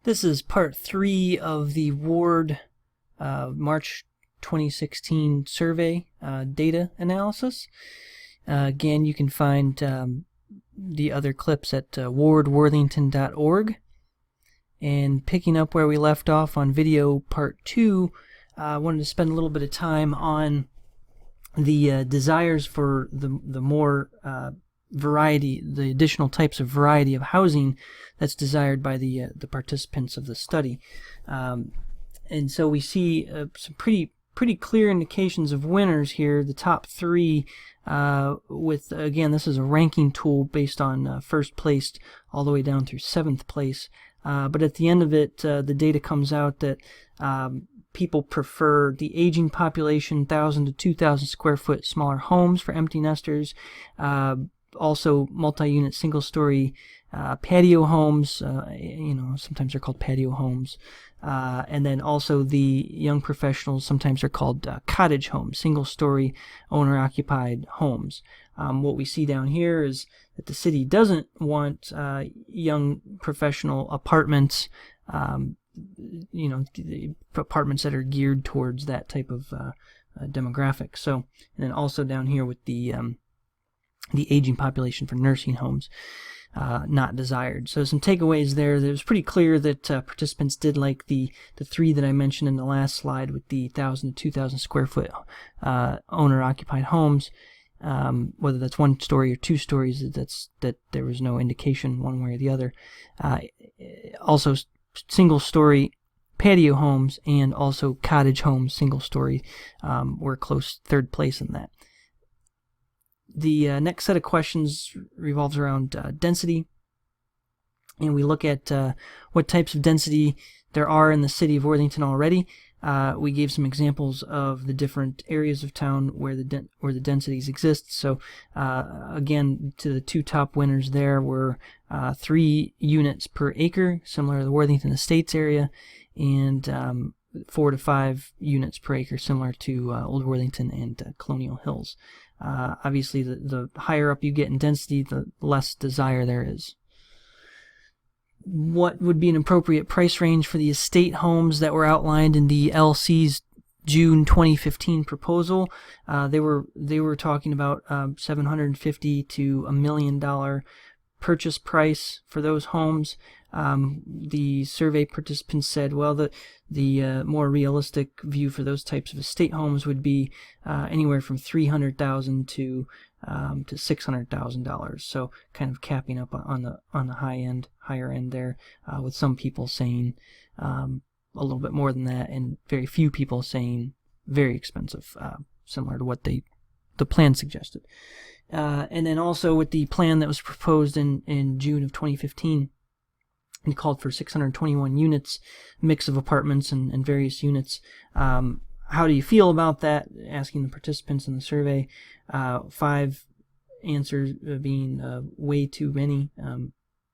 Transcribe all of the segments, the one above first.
This is part 3 of the Ward March 2016 survey data analysis. Again, you can find the other clips at wardworthington.org. And picking up where we left off on video part 2, I wanted to spend a little bit of time on the desires for the more variety, the additional types of variety of housing that's desired by the participants of the study. And so we see some pretty clear indications of winners here. The top 3 with, again, this is a ranking tool based on first placed all the way down through 7th place. But at the end of it, the data comes out that people prefer the aging population, 1,000 to 2,000 square foot smaller homes for empty nesters. Also multi-unit single-story patio homes, sometimes they're called patio homes. And then also the young professionals, sometimes they're called cottage homes, single-story owner-occupied homes. What we see down here is that the city doesn't want young professional apartments, the apartments that are geared towards that type of demographic. So, and then also down here with the aging population for nursing homes, not desired. So some takeaways there. It was pretty clear that participants did like the 3 that I mentioned in the last slide with the 1,000 to 2,000 square foot owner-occupied homes. Whether that's 1 story or 2 stories, that there was no indication one way or the other. Also, single-story patio homes and also cottage homes, single-story, were close 3rd place in that. The next set of questions revolves around density, and we look at what types of density there are in the city of Worthington already. We gave some examples of the different areas of town where the densities exist. So again, to the 2 top winners there were 3 units per acre, similar to the Worthington Estates area, and 4 to 5 units per acre, similar to Old Worthington and Colonial Hills. Obviously, the higher up you get in density, the less desire there is. What would be an appropriate price range for the estate homes that were outlined in the LC's June 2015 proposal? They were talking about $750,000 to $1 million purchase price for those homes. The survey participants said, well, the more realistic view for those types of estate homes would be anywhere from $300,000 to $600,000. So kind of capping up on the higher end there, with some people saying a little bit more than that, and very few people saying very expensive, similar to what the plan suggested. And then also with the plan that was proposed in June of 2015, it called for 621 units, mix of apartments and various units. How do you feel about that? Asking the participants in the survey. 5 answers being way too many,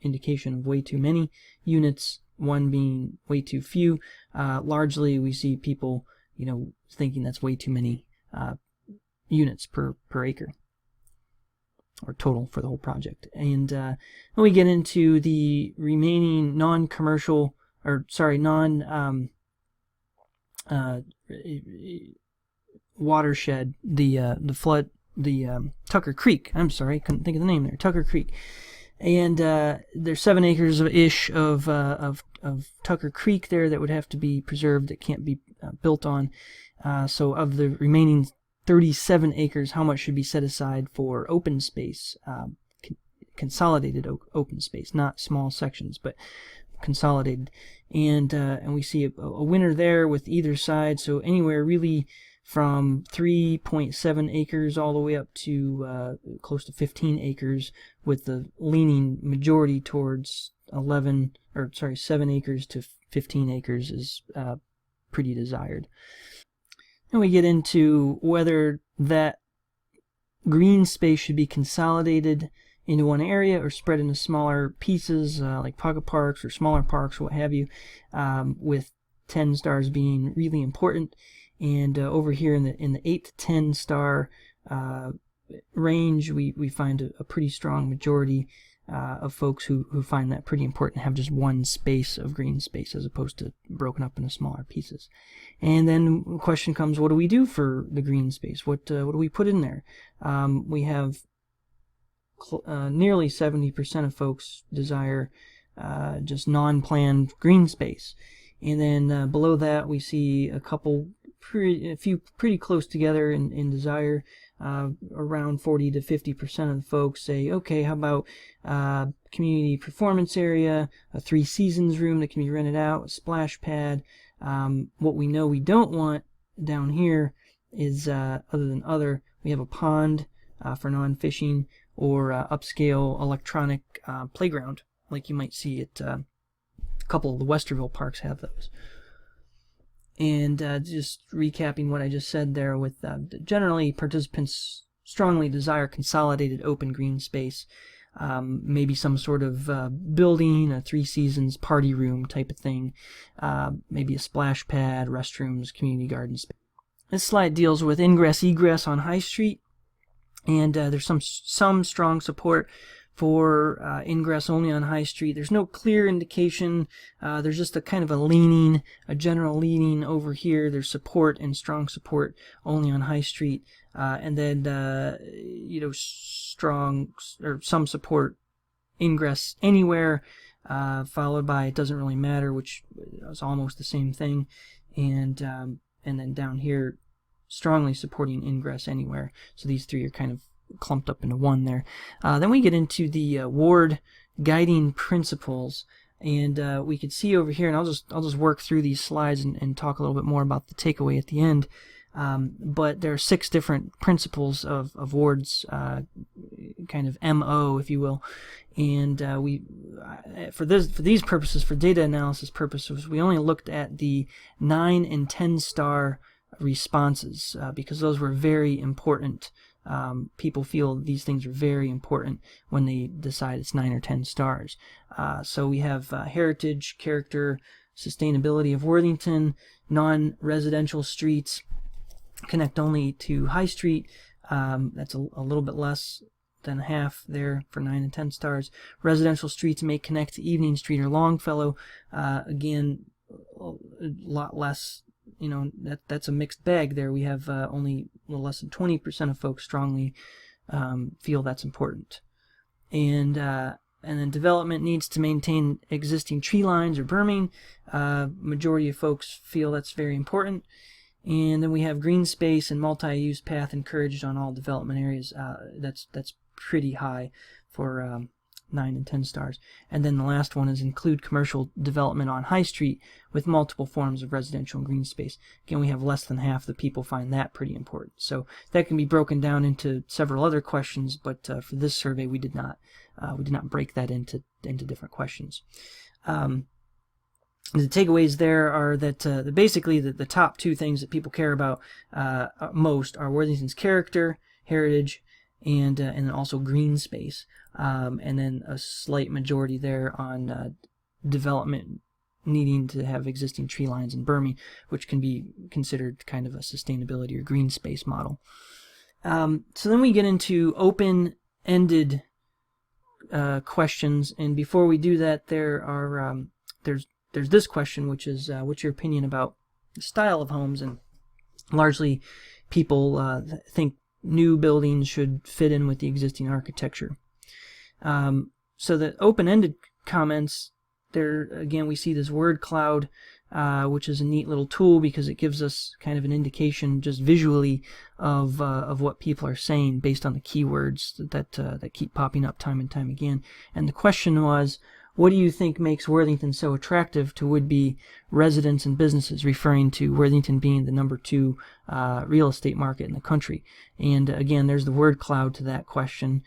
indication of way too many units, 1 being way too few. Largely, we see people, thinking that's way too many units per acre, or total for the whole project. And when we get into the remaining non-commercial, watershed, the Tucker Creek. I'm sorry, couldn't think of the name there. Tucker Creek. And there's 7 acres-ish of Tucker Creek there that would have to be preserved, that can't be built on. So of the remaining 37 acres, how much should be set aside for open space, consolidated open space, not small sections, but consolidated. And we see a winner there with either side, so anywhere really from 3.7 acres all the way up to close to 15 acres, with the leaning majority towards 7 acres to 15 acres is pretty desired. And we get into whether that green space should be consolidated into one area or spread into smaller pieces, like pocket parks or smaller parks or what have you, with 10 stars being really important. And over here in the 8 to 10 star range, we find a pretty strong majority of folks who find that pretty important, have just one space of green space as opposed to broken up into smaller pieces. And then the question comes, what do we do for the green space? What do we put in there? We have nearly 70% of folks desire just non-planned green space. And then below that we see a few pretty close together in desire. Around 40 to 50% of the folks say, okay, how about community performance area, a 3 Seasons room that can be rented out, a splash pad. What we know we don't want down here is, we have a pond for non-fishing, or upscale electronic playground, like you might see at a couple of the Westerville parks have those. And just recapping what I just said there, with generally participants strongly desire consolidated open green space, maybe some sort of building, a 3 Seasons party room type of thing, maybe a splash pad, restrooms, community garden space. This slide deals with ingress-egress on High Street, and there's some strong support for ingress only on High Street. There's no clear indication. There's just a kind of a general leaning over here. There's support and strong support only on High Street, and then strong or some support ingress anywhere, followed by it doesn't really matter, which is almost the same thing, and then down here strongly supporting ingress anywhere. So these three are kind of clumped up into one there. Then we get into the ward guiding principles, and we can see over here, and I'll just work through these slides and talk a little bit more about the takeaway at the end. But there are 6 different principles of wards, kind of MO, if you will, and for these purposes, for data analysis purposes, we only looked at the 9 and 10 star responses because those were very important. People feel these things are very important when they decide it's 9 or 10 stars. So we have heritage, character, sustainability of Worthington, non-residential streets connect only to High Street. That's a little bit less than half there for 9 and 10 stars. Residential streets may connect to Evening Street or Longfellow. Again, a lot less. That's a mixed bag there. We have only a little less than 20% of folks strongly feel that's important. And then development needs to maintain existing tree lines or berming. Majority of folks feel that's very important. And then we have green space and multi-use path encouraged on all development areas. That's pretty high for 9 and 10 stars. And then the last one is include commercial development on High Street with multiple forms of residential and green space. Again, we have less than half the people find that pretty important. So that can be broken down into several other questions, but for this survey we did not break that into different questions. The takeaways there are that basically the top 2 things that people care about most are Worthington's character, heritage, and then also green space, and then a slight majority there on development needing to have existing tree lines and berming, which can be considered kind of a sustainability or green space model. So then we get into open-ended questions, and before we do that, there's this question, which is what's your opinion about the style of homes? And largely people think new buildings should fit in with the existing architecture. So the open-ended comments, there again we see this word cloud, which is a neat little tool because it gives us kind of an indication just visually of what people are saying based on the keywords that keep popping up time and time again. And the question was, what do you think makes Worthington so attractive to would-be residents and businesses, referring to Worthington being the number 2 real estate market in the country? And again, there's the word cloud to that question.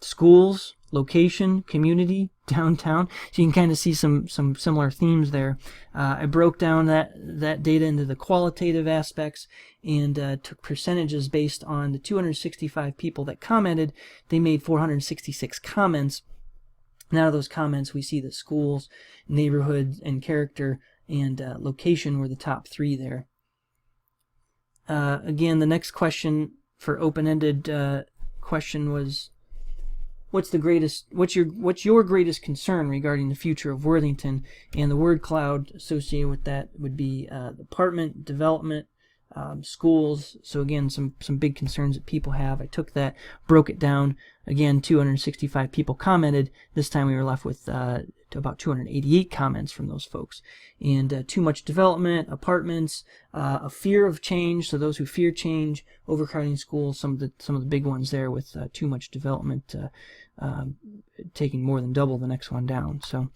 Schools, location, community, downtown. So you can kind of see some similar themes there. I broke down that data into the qualitative aspects and took percentages based on the 265 people that commented. They made 466 comments. And out of those comments, we see that schools, neighborhoods, and character and location were the top 3 there. Again, the next question for open-ended question was what's your greatest concern regarding the future of Worthington? And the word cloud associated with that would be apartment development, schools. So again, some big concerns that people have. I took that, broke it down. Again, 265 people commented. This time we were left with about 288 comments from those folks. And too much development, apartments, a fear of change. So those who fear change, overcrowding schools, some of the big ones there with too much development, taking more than double the next one down. So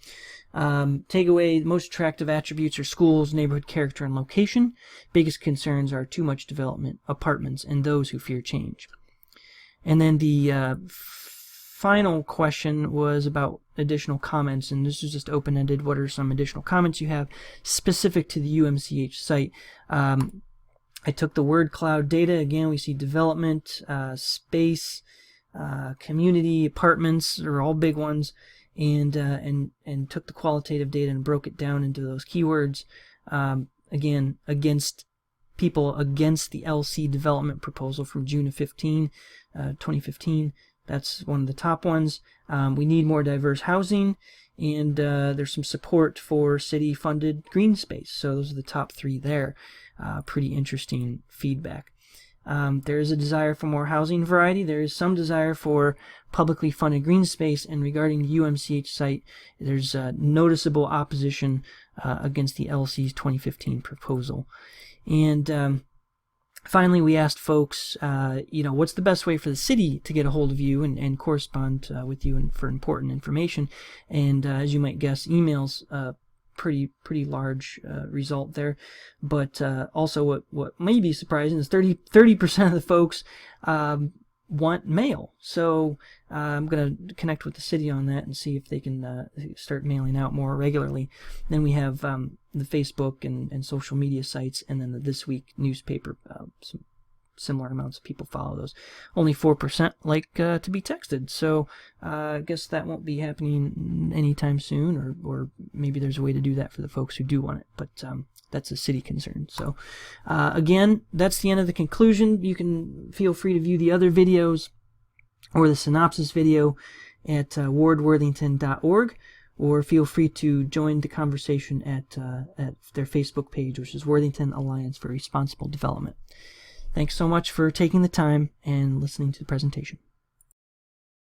takeaway: most attractive attributes are schools, neighborhood character, and location. Biggest concerns are too much development, apartments, and those who fear change. And then the final question was about additional comments, and this is just open-ended. What are some additional comments you have specific to the UMCH site? I took the word cloud data. Again, we see development, space, community, apartments are all big ones, and took the qualitative data and broke it down into those keywords. Again, people against the LC development proposal from June of 2015. That's one of the top ones. We need more diverse housing, and there's some support for city-funded green space. So those are the top three there. Pretty interesting feedback. There is a desire for more housing variety. There is some desire for publicly funded green space, and regarding the UMCH site, there's noticeable opposition against the LC's 2015 proposal. And finally, we asked folks, what's the best way for the city to get a hold of you and correspond with you for important information? And as you might guess, emails, pretty large result there. But also what may be surprising is 30% of the folks want mail. So I'm going to connect with the city on that and see if they can start mailing out more regularly. Then we have the Facebook and social media sites, and then the This Week newspaper. Some similar amounts of people follow those. Only 4% like to be texted. So I guess that won't be happening anytime soon, or maybe there's a way to do that for the folks who do want it. But that's a city concern. So again, that's the end of the conclusion. You can feel free to view the other videos or the synopsis video at wardworthington.org, or feel free to join the conversation at their Facebook page, which is Worthington Alliance for Responsible Development. Thanks so much for taking the time and listening to the presentation.